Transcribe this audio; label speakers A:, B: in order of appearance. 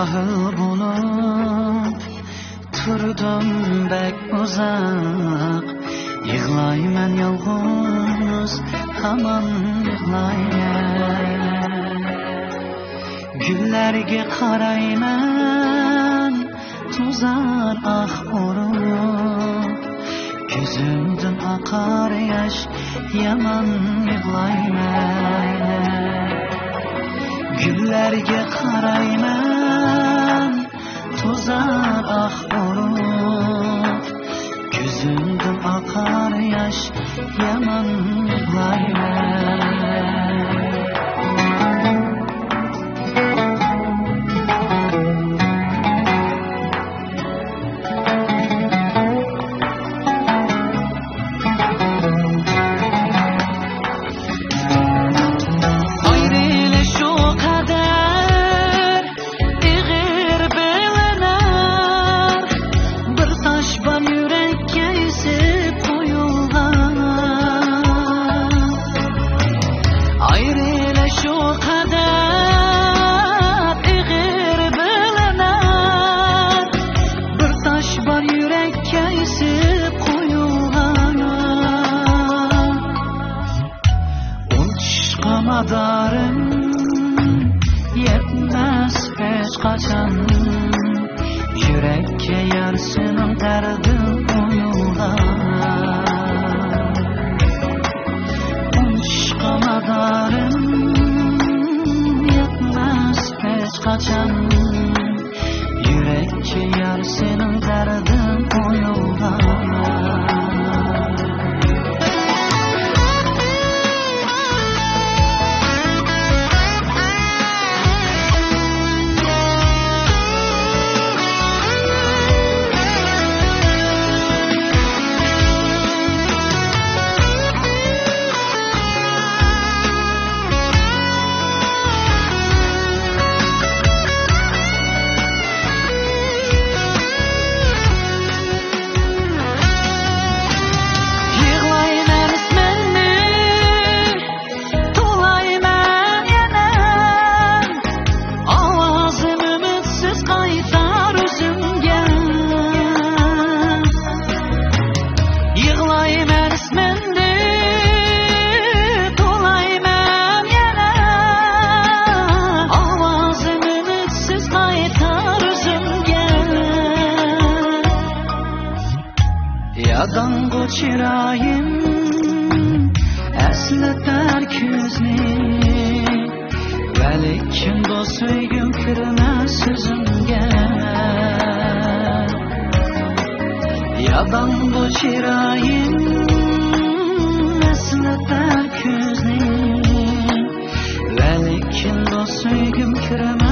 A: Cahil bulup turdum bek uzak, yığlayman yalğız, hamon yığlayman. Güllerge qarayman, tuzar ah urup, gözümden akar yaş, yaman yığlayman. Güllerge qarayman, tuzar ah urup, gözümden akar yaş, yaman yığlayman. Madarım yetmez hiç kaçan, yürekke yarsının derdi uyular. Unçka madarım yetmez hiç kaçan, yürekke yarsının derdi uyular. Yadan bu çırayım esleter küzni, velikim bu söygüm kırmaz sözümge. Yadan bu çırayım esleter küzni, velikim bu söygüm kırmaz